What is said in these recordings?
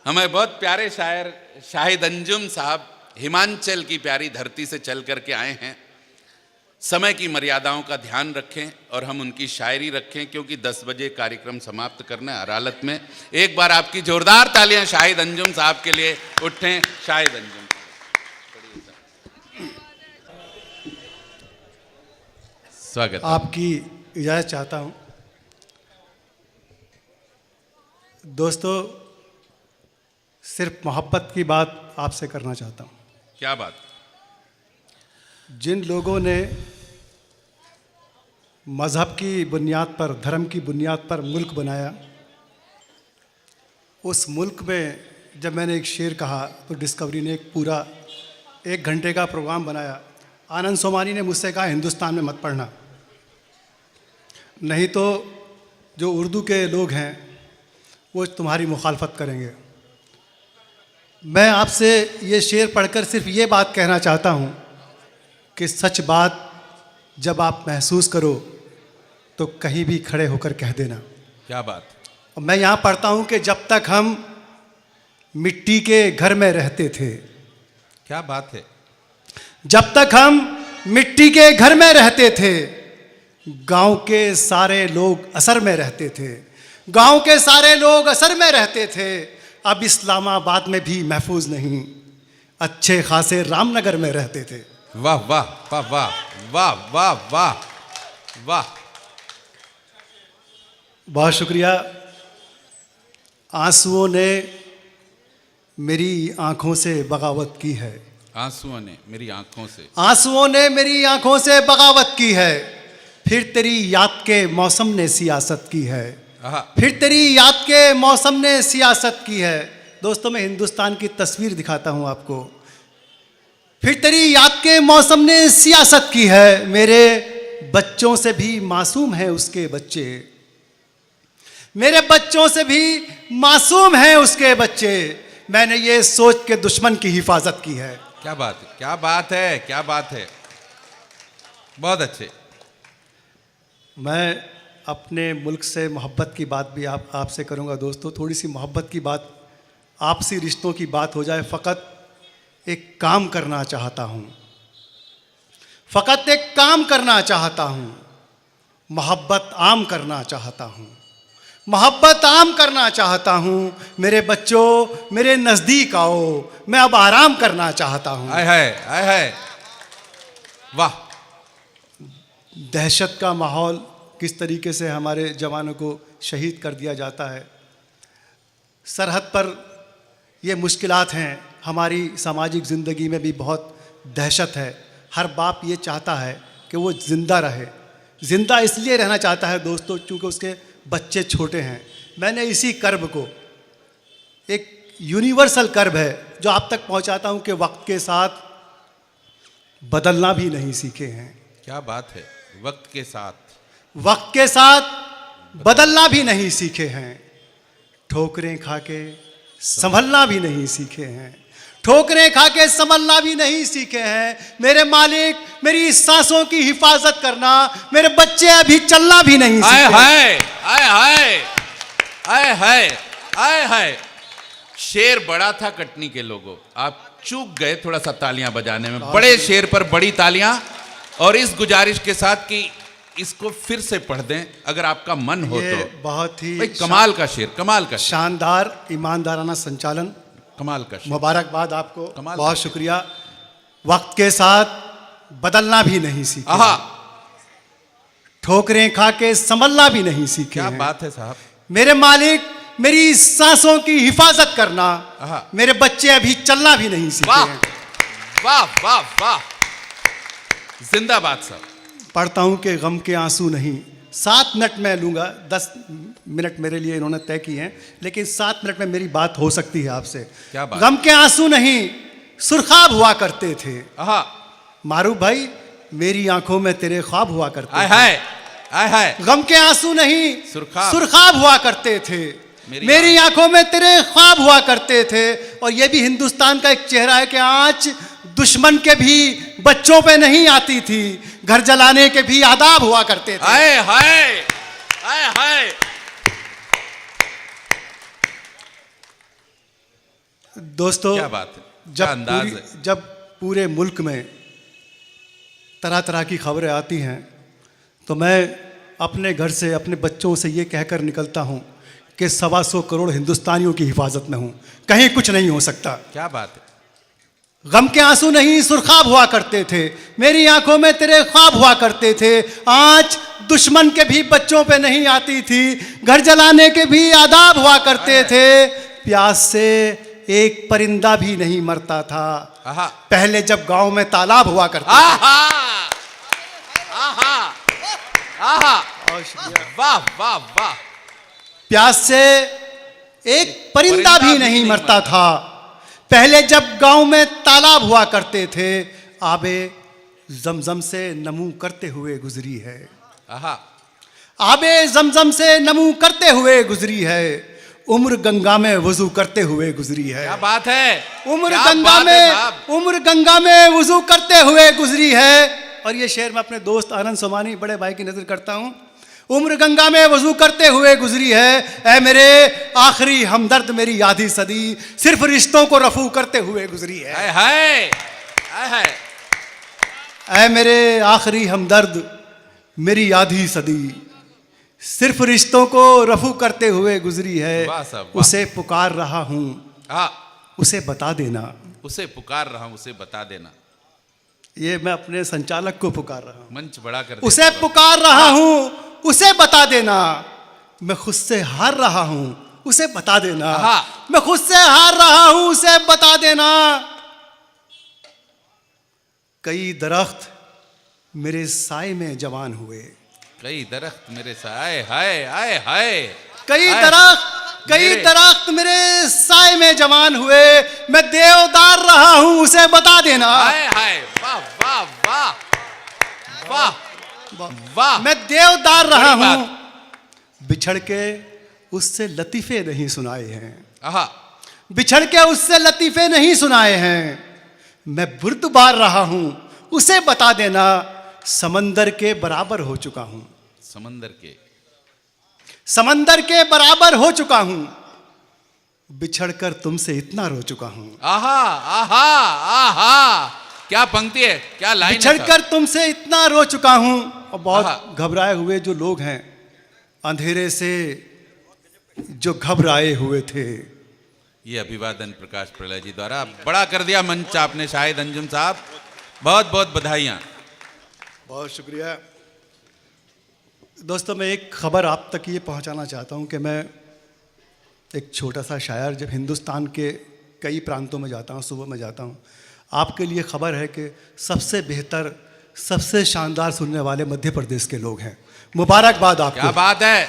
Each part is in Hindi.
हमें बहुत प्यारे शायर शाहिद अंजुम साहब हिमाचल की प्यारी धरती से चल करके आए हैं। समय की मर्यादाओं का ध्यान रखें और हम उनकी शायरी रखें, क्योंकि 10 बजे कार्यक्रम समाप्त करना है हर हालत में। एक बार आपकी जोरदार तालियां शाहिद अंजुम साहब के लिए उठें। शाहिद अंजुम, स्वागत। आपकी इजाज़त चाहता हूँ। दोस्तों, सिर्फ मोहब्बत की बात आपसे करना चाहता हूँ। क्या बात? जिन लोगों ने मज़हब की बुनियाद पर, धर्म की बुनियाद पर मुल्क बनाया, उस मुल्क में जब मैंने एक शेर कहा तो डिस्कवरी ने एक पूरा 1 घंटे का प्रोग्राम बनाया। आनंद सोमानी ने मुझसे कहा हिंदुस्तान में मत पढ़ना, नहीं तो जो उर्दू के लोग हैं वो तुम्हारी मुखालफत करेंगे। मैं आपसे ये शेर पढ़कर सिर्फ ये बात कहना चाहता हूँ कि सच बात जब आप महसूस करो तो कहीं भी खड़े होकर कह देना। क्या बात? और मैं यहाँ पढ़ता हूँ कि जब तक हम मिट्टी के घर में रहते थे। क्या बात है? जब तक हम मिट्टी के घर में रहते थे, गांव के सारे लोग असर में रहते थे। गांव के सारे लोग असर में रहते थे। अब इस्लामाबाद में भी महफूज नहीं, अच्छे खासे रामनगर में रहते थे। वाह वाह वाह वाह वाह वाह वाह वाह, बहुत शुक्रिया। आंसुओं ने मेरी आंखों से बगावत की है। आंसुओं ने मेरी आंखों से, आंसुओं ने मेरी आंखों से बगावत की है। फिर तेरी याद के मौसम ने सियासत की है। फिर तेरी याद के मौसम ने सियासत की है। दोस्तों, मैं हिंदुस्तान की तस्वीर दिखाता हूं आपको। फिर तेरी याद के मौसम ने सियासत की है। मेरे बच्चों से भी मासूम हैं उसके बच्चे। मेरे बच्चों से भी मासूम हैं उसके बच्चे। मैंने ये सोच के दुश्मन की हिफाजत की है। क्या बात है, क्या बात है, क्या बात है, बहुत अच्छे। मैं अपने मुल्क से मोहब्बत की बात भी आपसे करूंगा। दोस्तों, थोड़ी सी मोहब्बत की बात, आपसी रिश्तों की बात हो जाए। फ़कत एक काम करना चाहता हूं, फ़कत एक काम करना चाहता हूं। मोहब्बत आम करना चाहता हूं, मोहब्बत आम करना चाहता हूं। मेरे बच्चों, मेरे नज़दीक आओ, मैं अब आराम करना चाहता हूं। आय है, वाह। दहशत का माहौल, किस तरीके से हमारे जवानों को शहीद कर दिया जाता है। सरहद पर ये मुश्किलात हैं। हमारी सामाजिक ज़िंदगी में भी बहुत दहशत है। हर बाप ये चाहता है कि वो ज़िंदा रहे। ज़िंदा इसलिए रहना चाहता है दोस्तों क्योंकि उसके बच्चे छोटे हैं। मैंने इसी कर्ब को, एक यूनिवर्सल कर्ब है जो आप तक पहुंचाता हूं कि वक्त के साथ बदलना भी नहीं सीखे हैं। क्या बात है, वक्त के साथ, वक्त के साथ बदलना भी नहीं सीखे हैं। ठोकरें खा के संभलना भी नहीं सीखे हैं। ठोकरें खा के संभलना भी नहीं सीखे हैं। मेरे मालिक, मेरी सांसों की हिफाजत करना। मेरे बच्चे अभी चलना भी नहीं सीखे। आय हाय, आय हाय, आय हाय, आय हाय। शेर बड़ा था कटनी के लोगों, आप चूक गए थोड़ा सा तालियां बजाने में। बड़े शेर पर बड़ी तालियां। और इस गुजारिश के साथ कि इसको फिर से पढ़ दें अगर आपका मन हो तो। बहुत ही भाई कमाल का शेर, कमाल का शेर, शानदार ईमानदाराना संचालन, कमाल का शेर। मुबारकबाद आपको, कमाल, बहुत शुक्रिया। वक्त के साथ बदलना भी नहीं सीखे। आहा, ठोकरें खा के संभलना भी नहीं सीखे। क्या हैं। बात है साहब। मेरे मालिक, मेरी सांसों की हिफाजत करना। मेरे बच्चे अभी चलना भी नहीं सीखे। वाह हैं। वाह वाह वाह, जिंदाबाद साहब। पढ़ता हूं कि गम के आंसू नहीं। 7 मिनट मैं लूंगा, 10 मिनट मेरे लिए इन्होंने तय किए हैं, लेकिन 7 मिनट में मेरी बात हो सकती है आपसे। क्या बात? गम के आंसू नहीं सुरखाब हुआ करते थे। मारूफ भाई, मेरी आंखों में तेरे ख्वाब हुआ करते थे। हाय हाय, गम के आंसू नहीं सुरखाब हुआ करते थे। मेरी आंखों में तेरे ख्वाब हुआ करते थे। और यह भी हिंदुस्तान का एक चेहरा है कि आज दुश्मन के भी बच्चों पे नहीं आती थी, घर जलाने के भी आदाब हुआ करते थे। हाय हाय, हाय हाय। दोस्तों, क्या बात है, क्या अंदाज है। जब पूरे मुल्क में तरह तरह की खबरें आती हैं तो मैं अपने घर से अपने बच्चों से ये कहकर निकलता हूँ कि 125 करोड़ हिंदुस्तानियों की हिफाजत में हूँ, कहीं कुछ नहीं हो सकता। क्या बात है। गम के आंसू नहीं सुरखाब हुआ करते थे, मेरी आंखों में तेरे ख्वाब हुआ करते थे। आँच दुश्मन के भी बच्चों पे नहीं आती थी, घर जलाने के भी आदाब हुआ करते थे। प्यास से एक परिंदा भी नहीं मरता था आहा, पहले जब गांव में तालाब हुआ करते थे। आहा, आहा, आहा, वाह वाह वाह। प्यास से एक परिंदा भी नहीं मरता था पहले जब गांव में तालाब हुआ करते थे। आबे जमजम से नमू करते हुए गुजरी है, आहा, आबे जमजम से नमू करते हुए गुजरी है। उम्र गंगा में वजू करते हुए गुजरी है। क्या बात है। उम्र क्या गंगा बात है में साहब। उम्र गंगा में वजू करते हुए गुजरी है। और ये शेर मैं अपने दोस्त आनंद सोमानी बड़े भाई की नजर करता हूँ। उम्र गंगा में वजू करते हुए गुजरी है। ऐ मेरे आखिरी हमदर्द मेरी आधी सदी सिर्फ रिश्तों को रफू करते हुए गुजरी है। हाय हाय, हाय हाय। ऐ मेरे आखिरी हमदर्द मेरी आधी सदी सिर्फ रिश्तों को रफू करते हुए गुजरी है। वाह साहब, वाह। उसे पुकार रहा हूँ, हाँ, उसे बता देना। उसे पुकार रहा हूं, उसे बता देना। ये मैं अपने संचालक को पुकार रहा हूँ। मंच बड़ा कर दिया। उसे पुकार रहा हूँ, उसे बता देना। मैं खुद से हार रहा हूँ, उसे बता देना। हाँ। मैं खुद से हार रहा हूँ, उसे बता देना। कई दरख्त मेरे साए में जवान हुए, कई दरख्त मेरे साए, हाय हाय हाय। कई हाय। दरख्त मेरे साए में जवान हुए। मैं देवदार रहा हूँ, उसे बता देना। हाय हाय, वाह वाह वाह वाह वाह। मैं देवदार रहा बड़ी हूँ, बिछड़ के उससे लतीफे नहीं सुनाए हैं। आहा, बिछड़ के उससे लतीफे नहीं सुनाए हैं। मैं बुर्दबार रहा हूं, उसे बता देना। समंदर के बराबर हो चुका हूं, समंदर के बराबर हो चुका हूं। बिछड़कर तुमसे इतना रो चुका हूं। आहा, आहा, आहा। क्या पंक्ति है, क्या लाइन है साहब। बिछड़कर तुमसे इतना रो चुका हूं। और आहा। बहुत घबराए हुए जो लोग हैं, अंधेरे से जो घबराए हुए थे। ये अभिवादन प्रकाश प्रलय जी द्वारा बड़ा कर दिया मंच आपने शाहिद अंजुम साहब, बहुत बहुत बधाइयाँ। बहुत शुक्रिया दोस्तों। मैं एक खबर आप तक ये पहुंचाना चाहता हूं कि मैं एक छोटा सा शायर, जब हिंदुस्तान के कई प्रांतों में जाता हूं, सुबह में जाता हूं, आपके लिए खबर है कि सबसे बेहतर, सबसे शानदार सुनने वाले मध्य प्रदेश के लोग हैं। मुबारकबाद आपको। क्या बात है।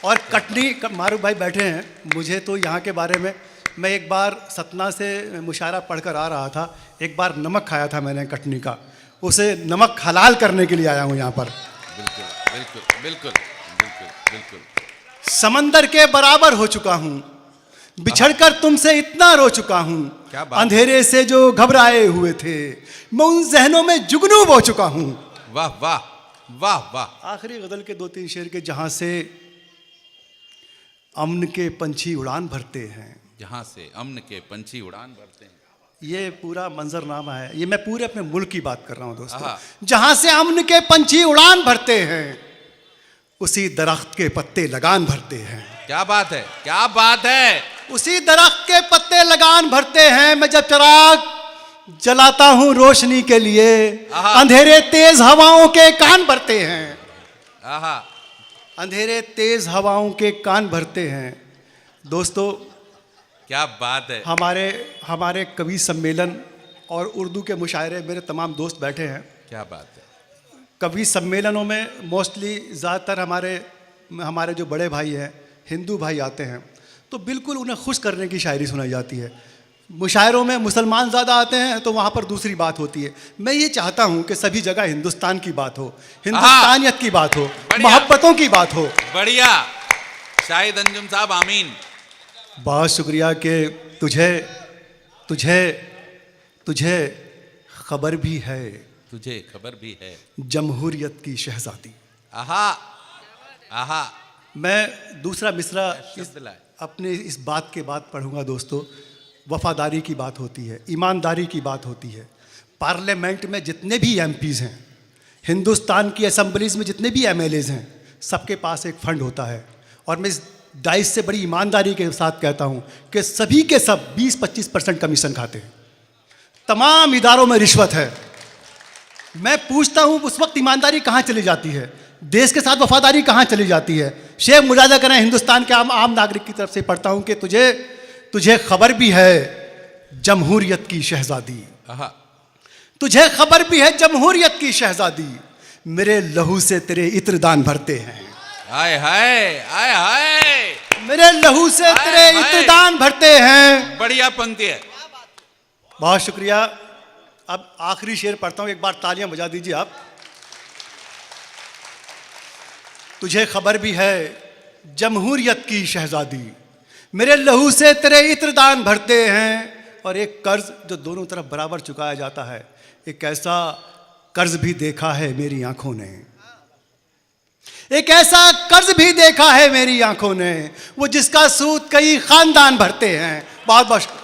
और कटनी, मारूफ भाई बैठे हैं, मुझे तो यहाँ के बारे में, मैं एक बार सतना से मुशायरा पढ़कर आ रहा था, एक बार नमक खाया था मैंने कटनी का, उसे नमक हलाल करने के लिए आया हूँ यहाँ पर। बिल्कुल बिल्कुल बिल्कुल बिल्कुल बिल्कुल। समंदर के बराबर हो चुका हूँ, बिछड़कर तुमसे इतना रो चुका हूँ। क्या बात। अंधेरे से जो घबराए हुए थे, मैं उन जहनों में जुगनू बो चुका हूँ। वाह वाह वाह वाह। आखिरी गजल के 2-3 शेर के, जहाँ से अमन के पंछी उड़ान भरते हैं, जहाँ से अमन के पंछी उड़ान भरते हैं। ये पूरा मंजरनामा है। ये मैं पूरे अपने मुल्क की बात कर रहा हूँ दोस्तों। आहा। जहाँ से अमन के पंछी उड़ान भरते हैं, उसी दरख्त के पत्ते लगान भरते हैं। क्या बात है, क्या बात है। उसी दरख्त के पत्ते लगान भरते हैं। मैं जब चिराग जलाता हूँ रोशनी के लिए, आहा। अंधेरे तेज हवाओं के कान भरते हैं। आहा, अंधेरे तेज हवाओं के कान भरते हैं। दोस्तों, क्या बात है। हमारे कवि सम्मेलन और उर्दू के मुशायरे, मेरे तमाम दोस्त बैठे हैं। क्या बात है। कवि सम्मेलनों में मोस्टली ज़्यादातर हमारे जो बड़े भाई हैं, हिंदू भाई आते हैं, तो बिल्कुल उन्हें खुश करने की शायरी सुनाई जाती है। मुशायरों में मुसलमान ज़्यादा आते हैं तो वहाँ पर दूसरी बात होती है। मैं ये चाहता हूँ कि सभी जगह हिंदुस्तान की बात हो, हिंदुस्तानियत की बात हो, मोहब्बतों की बात हो। बढ़िया शाहिद अंजुम साहब, आमीन। बहुत शुक्रिया कि तुझे तुझे तुझे खबर भी है, तुझे खबर भी है, जमहूरियत की शहजादी। आहा आहा। मैं दूसरा मिसरा शब्द लाए। अपने इस बात के बाद पढ़ूंगा दोस्तों, वफादारी की बात होती है, ईमानदारी की बात होती है। पार्लियामेंट में जितने भी एमपीज़ हैं, हिंदुस्तान की असेंबलीज में जितने भी एमएलएज हैं, सबके पास एक फंड होता है। और मैं इस डाइस से बड़ी ईमानदारी के साथ कहता हूं कि सभी के सब 20-25% कमीशन खाते हैं। तमाम इदारों में रिश्वत है। मैं पूछता हूं उस वक्त ईमानदारी कहां चली जाती है, देश के साथ वफादारी कहां चली जाती है? शेख मुजाहिद करें हिंदुस्तान के आम नागरिक की तरफ से पढ़ता हूं कि तुझे खबर भी है जमहूरियत की शहजादी, तुझे खबर भी है जमहूरियत की शहजादी, मेरे लहू से तेरे इत्र दान भरते हैं। हाय हाय हाय हाय, मेरे लहू से तेरे इत्र दान भरते हैं। बढ़िया पंक्ति है। बहुत शुक्रिया। अब आखिरी शेर पढ़ता हूं, एक बार तालियां बजा दीजिए आप। तुझे खबर भी है जमहूरियत की शहजादी, मेरे लहू से तेरे इत्र दान भरते हैं। और एक कर्ज जो दोनों तरफ बराबर चुकाया जाता है, एक ऐसा कर्ज भी देखा है मेरी आंखों ने, एक ऐसा कर्ज भी देखा है मेरी आंखों ने, वो जिसका सूद कई खानदान भरते हैं। बहुत बहुत